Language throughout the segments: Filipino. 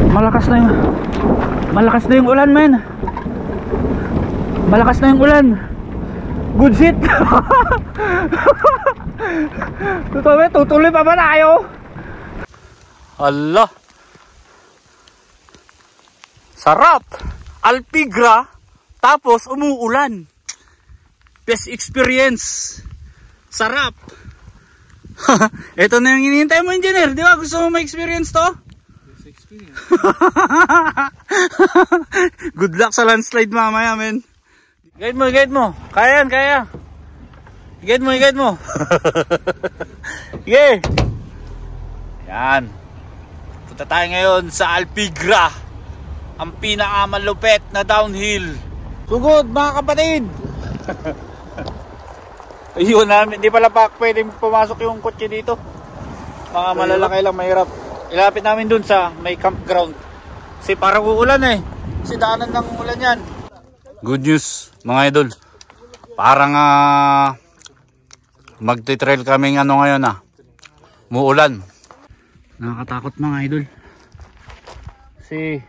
Malakas na yung ulan, men. Malakas na yung ulan. Good shit. Tutuloy pa ba tayo? Allah. Sarap. Alpigra. Tapos umuulan. Best experience. Sarap. Ito na yung hinihintay mo, engineer. Di ba? Gusto mo ma-experience to? Best experience. Good luck sa landslide mamaya, men. Guide mo. Kaya yan, kaya. Guide mo. Sige. Yan. Punta tayo ngayon sa Alpigra. Ang pinakamalupet na downhill. Sugod, mga kapatid. Ayun namin, di pala pa pwedeng pumasok yung kotse dito. Mga malalaki lang, mahirap. Ilapit namin dun sa may campground. Kasi parang uulan eh. Kasi daanan ng ulan yan. Good news, mga idol. Parang magti-trail kaming ngayon muulan. Nakakatakot, mga idol. Kasi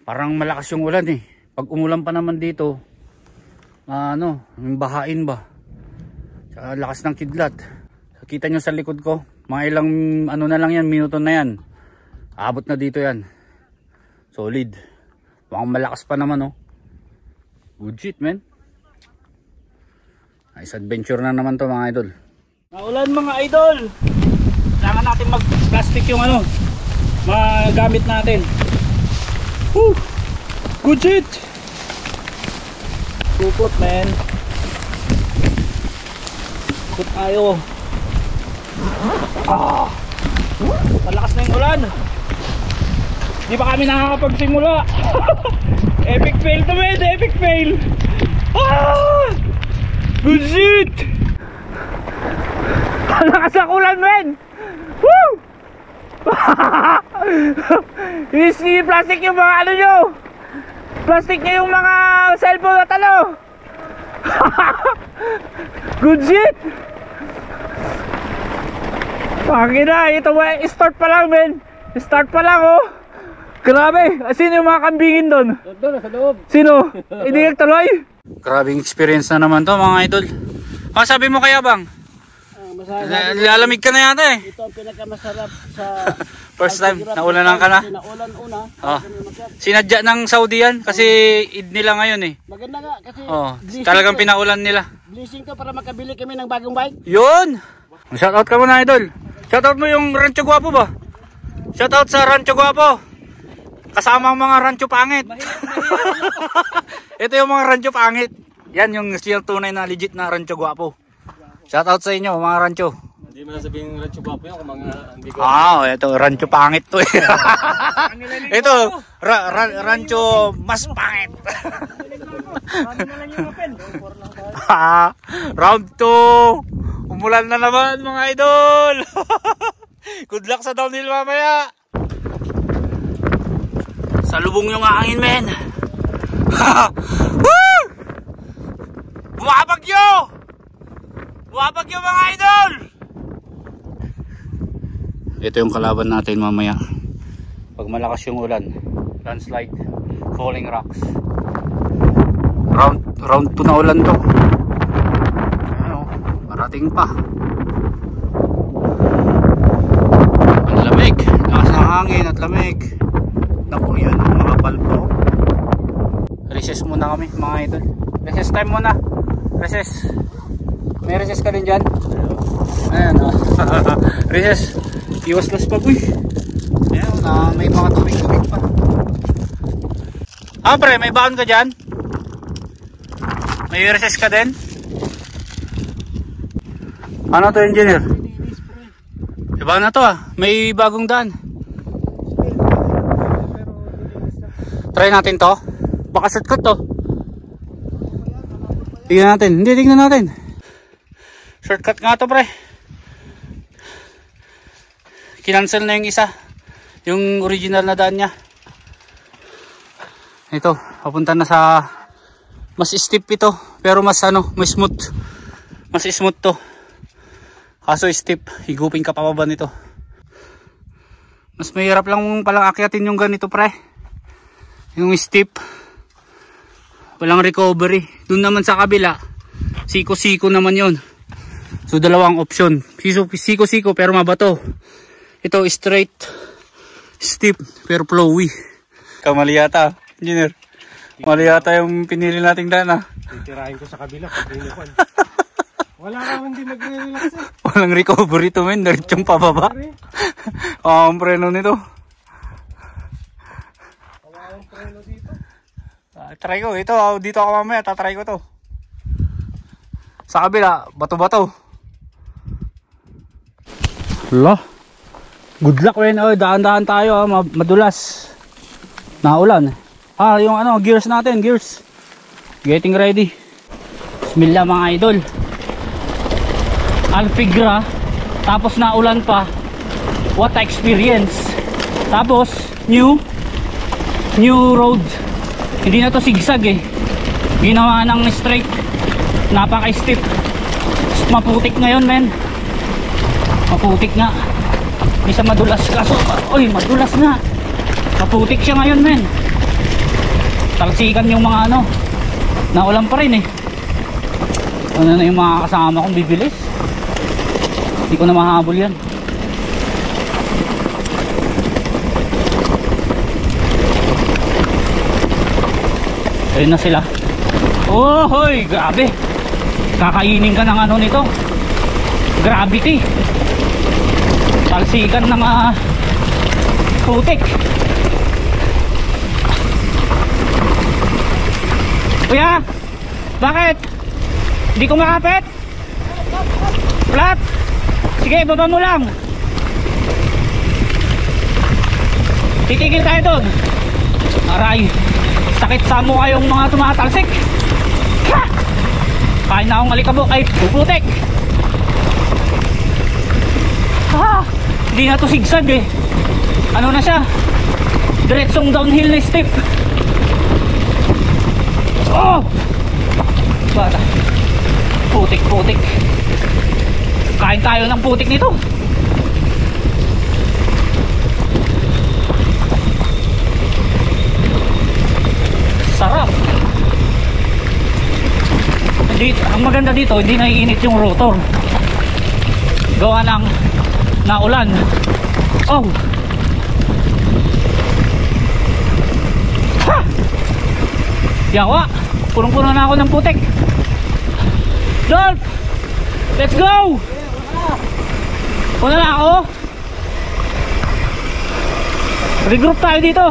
parang malakas yung ulan eh. Pag umulan pa naman dito, bahain ba? Saka lakas ng kidlat. Kita nyo sa likod ko, mga ilang na lang yan, minuto na yan. Abot na dito yan. Solid. Mukhang malakas pa naman, oh. Good shit, man. Nice adventure na naman to, mga idol. Naulan, mga idol. Kailangan natin mag-plastic yung magamit natin. Woo! Good shit. Supot, man. Supot tayo. Malakas na yung ulan. Di pa kami nakakapagsimula. Epic fail to, man. Epic fail. Good shit. Malakas ang ulan, man. Woo! Plastic yung mga nyo. Plastic nyo yung mga cellphone at Good shit. Pakina, ito start pa lang, men. Start pa lang, oh. Grabe. Sino yung mga kambingin doon? Doon, sa loob. Sino? Hindi nagtuloy? Grabing experience na naman to, mga idol. Sabi mo kaya, bang? Lalamig ka na yata eh. Ito ang pinakamasarap sa first time, naulanan ka na. Naulan una. Sinadya ng Saudi yan kasi Eid nila ngayon eh. Maganda nga kasi talagang pinaulan nila. Blessing to para makabili kami ng bagong bike. Yun! Shoutout ka muna, idol. Shoutout mo yung Rancho Guapo ba? Shoutout sa Rancho Guapo. Kasama ang mga rancho pangit. Ito yung mga rancho pangit. Yan yung tunay na legit na Rancho Guapo. Shoutout sa inyo, mga rancho. Hindi mo na sabihin rancho guwapo yun kung mga hindi ko. Ito rancho pangit to eh. Ito rancho mas pangit. Round 2. Umulan na naman, mga idol. Good luck sa downhill mamaya. Salubong yung hangin, men. Bumabagyo! Bumabagyo, mga idol! Ito yung kalaban natin mamaya. Pag malakas yung ulan, landslide, falling rocks. Round 2 na ulan to. Parating pa. Ang lamig. Lakas ng hangin at lamig. Naku, yun, makapal po. Recess muna kami, mga idol. Recess time muna. Recess. May recess ka din dyan? Ayan, recess. Iwas-las pa, boy. Ayan, may mga tubig-tubig pa. Pre, may baon ka dyan? May recess ka din? Ano to, engineer? Iba na to may bagong daan. Try natin to. Baka shortcut to. Tingnan natin. Hindi, tingnan natin. Shortcut nga to, pre. Kinancel na yung isa. Yung original na daan niya. Ito, papunta na sa mas steep ito. Pero mas mas smooth. Mas smooth to. Kaso steep. Higupin ka pababa nito. Mas mahirap lang palang akyatin yung ganito pre. Yung steep. Walang recovery. Doon naman sa kabila, siko-siko naman yon. So dalawang option. Siko-siko pero mabato. Ito straight, steep pero flowy. Kamali yata, engineer. Mali yata yung pinili nating daan ah. Titirahin ko sa kabila pag nilupan. Wala naman din nag-relax eh. Walang recovery to men, diretsong pababa. Ang preno nito. Ang preno dito. Try ko, ito dito ako mamaya, tatry ko to. Sa kabila, bato-bato. Hala. Good luck men, daan-daan tayo madulas. Naulan. Yung gears natin, gears. Getting ready. Bismillah mga idol. Alpigra, tapos naulan pa. What experience. Tapos new road. Hindi na to sigsag eh. Ginawa ng straight. Napaka-steep. Maputik ngayon men. Maputik nga. Hindi siya madulas kaso. Oy, madulas nga. Maputik siya ngayon men. Talsikan yung mga naulan pa rin eh. Ano na yung mga kasama kong bibilis. Hindi ko na mahabol yan. Ayun na sila. Oh hoy, grabe. Kakainin ka ng nito. Gravity. Talsikan ng putik. Kuya, bakit? Hindi ko makapit? Flat? Sige, baba mo lang. Titigil tayo doon. Aray, sakit sa mukha yung mga tumatalsik. Ha! Kain na akong alikabok. Ay, puputik. Hindi na to sigsag eh. Ano na siya? Diretsong downhill na step. Oh! Bata. Putik. Kain tayo ng putik nito. Sarap. Ang maganda dito, hindi naiinit yung rotor. Gawa ng naulan. Oh! Ha! Yawa! Punong-puno na ako ng putik. Dolph! Let's go! Una na ako. Regroup tayo dito.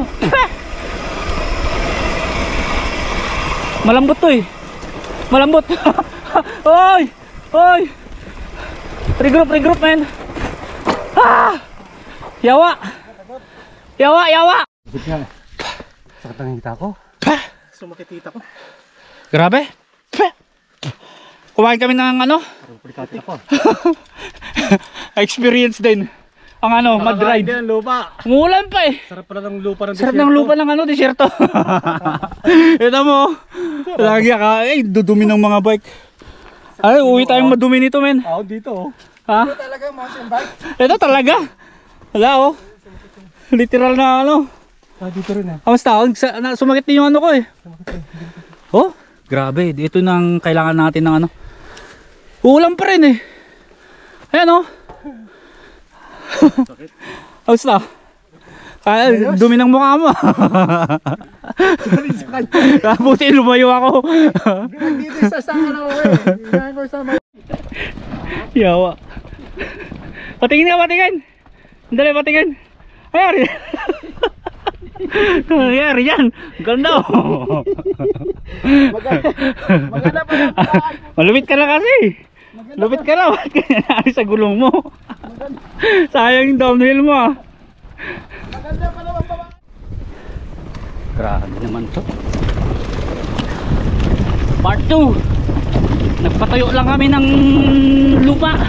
Malambot to eh. Malambot. Oy! Regroup man. Yawa. Sakit ang hita ko. Sumakit hita ko. Grabe. Kumain kami ng Pagkati ako. experience din. Ang mud ride. Nakakain din ang lupa. Umuulan pa eh. Sarap pala ng lupa ng Sarap ng lupa ng desierto. Ito mo. Lagi ka. Ay, dudumi ng mga bike. Ay, uwi tayong madumi nito men. Ako dito oh. Ha? Ito talaga mountain bike. Ito talaga. Wala oh. Literal na Dito rin eh. Kamusta? Sumakit din yung ko eh. Oh, grabe. Ito nang kailangan natin ng Uulan pa rin eh. Ayan oh. Kamusta? Dumi ng mukha mo. Buti lumayo ako. Dito sa sangalaw eh. Yawa. Patingin ka, patingin. Dali, patingin. Ayari. Ayari yan. Ganda oh. Maganda pa lang. Malupit ka na kasi. Lupit ka na. Bakit ka nangyari sa gulong mo? Sayang yung downhill mo ah. Maganda pa naman pa. Grabe naman to. Part 2. Nagpatayo lang kami ng lupa.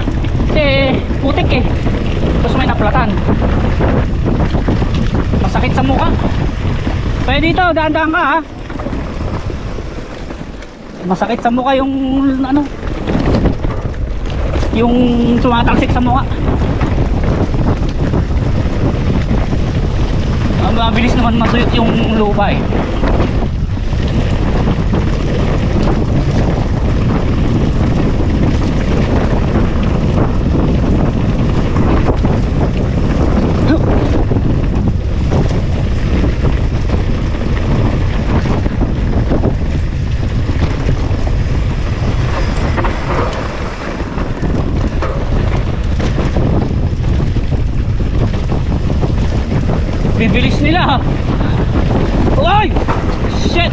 Kasi putik eh. Tapos may naplatan. Masakit sa mukha. Kaya dito, daan-daan ka ha. Masakit sa mukha yung yung tumatalsik sa mukha. mabilis naman matuyot yung lupa eh. Bibilis nila. Oy! Shit!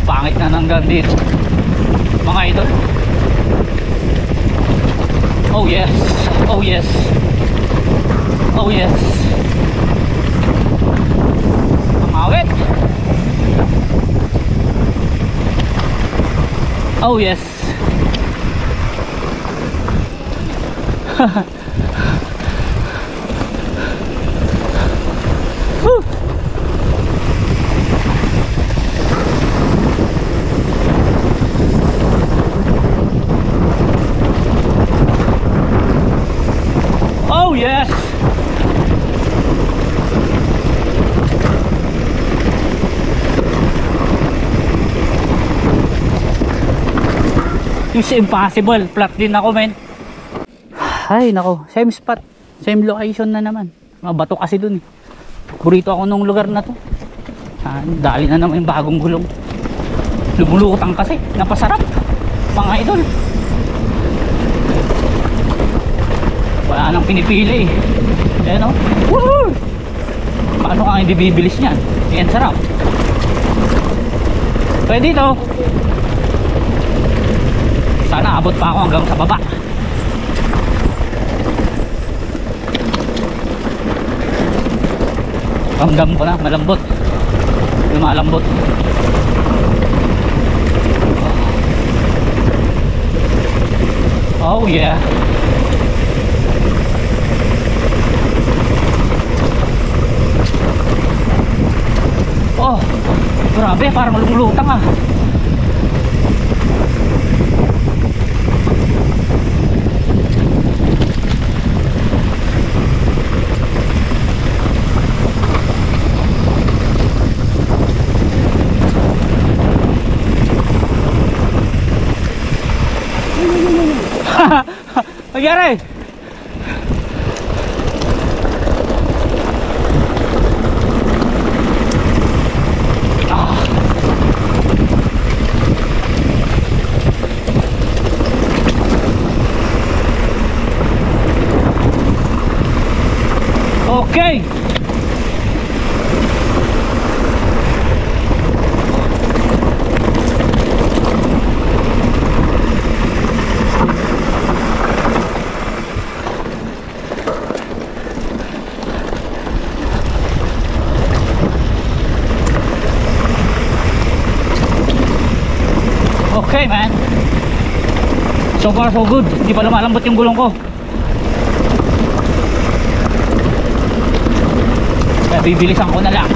Pangit na nanggang dito mga idol. Oh yes. Oh yes. Oh yes. Ang awit. Oh yes. Woo. Oh yes. Yung impossible, flat din ako men. Ay nako, same spot, same location na naman. Mabato kasi dun eh. Burito ako nung lugar na to. Dali na naman yung bagong gulong. Lumulutang kasi, napasarap mga idol. Wala nang pinipili eh. Ayan o. Woohoo! Paano ka hindi bibilis niyan? Yan sarap. Pwede ito. Sana abot pa ako hanggang sa baba. Ramdam ko na, malambot. Lumalambot. Oh yeah. Oh, grabe, parang lumulutang ah. Nagyari? Okay. Okay man. So far so good. Hindi pa lumalambot yung gulong ko. Kaya bibilisan ko na lang.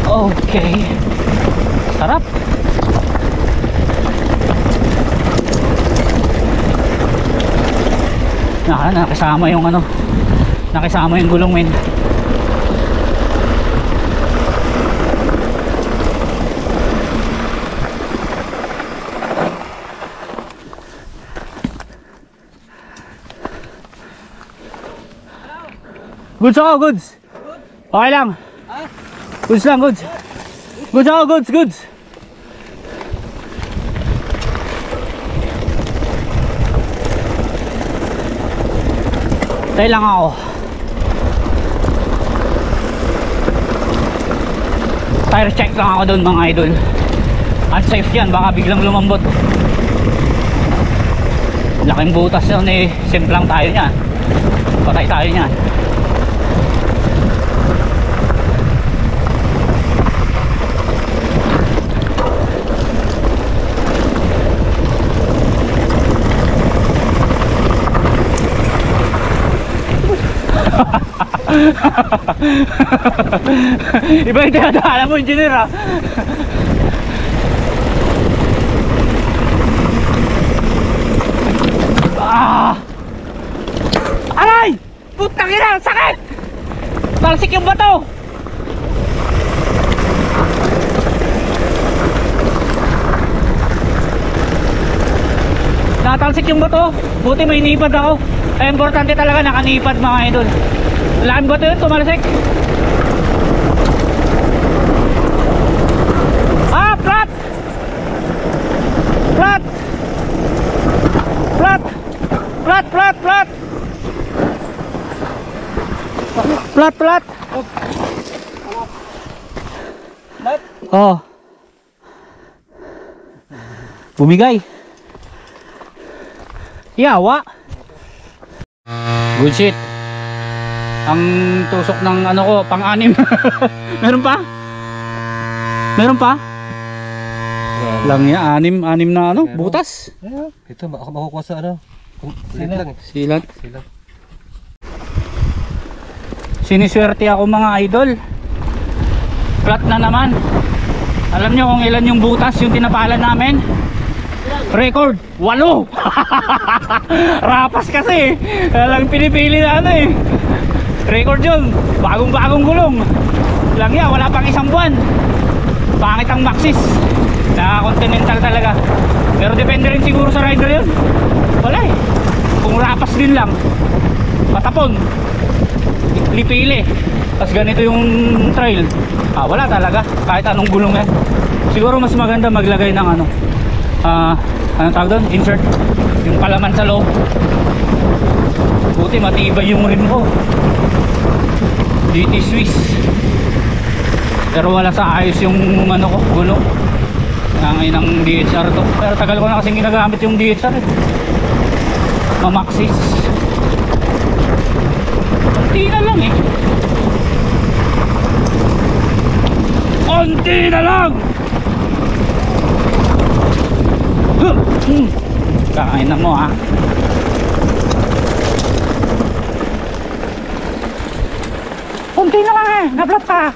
Okay. Sarap. Nakasama yung ano, nakisama yung gulong men. Goods ako, goods. Okay lang. Goods lang, goods. Goods ako, goods, goods. Tayo lang ako. Tire check lang ako doon mga idol. Unsafe yan, baka biglang lumambot. Laking butas yun eh. Simplang tayo niyan. Patay tayo niyan. Iba yung tinadaanan mo, engineer ha. Aray! Putang ina, sakit! Talsik yung bato! Natalsik yung bato. Buti may nipad ako. Ay, importante talaga nakanipad mga idol. Laking bato yun, tumalsik. Ah, flat! Flat! Flat! Flat, flat, flat! Flat, flat! Flat? Oh. Bumigay. Yawa. Good shit. Ang tusok ng ano ko, pang-anim. Meron pa? Meron pa? Lang ya, anim na ano, butas. Ito, makukuha sa ano. Silat lang eh. Silat. Silat. Siniswerte ako mga idol. Flat na naman. Alam nyo kung ilan yung butas yung tinapalan namin? Record 8. Rapas kasi lang pinipili na ano eh. Record yun. Bagong gulong. Lang yan, wala pang isang buwan. Pangit ang Maxis. Naka-continental talaga. Pero depende rin siguro sa rider yun. Wala eh. Kung rapas din lang, patapon, lipili, tapos ganito yung trail, wala talaga. Kahit anong gulong yan. Siguro mas maganda maglagay ng ano, anong tawag doon? Insert. Yung palaman sa loob. Buti matibay yung rim ko. GT Swiss. Pero wala sa ayos yung ano ko, gulong. Ngayon ng DHR to. Pero tagal ko na kasing ginagamit yung DHR eh. Mamaxis. Konti na lang eh. Konti na lang. Kakain na mo ha. Konti na lang eh. Nablat pa.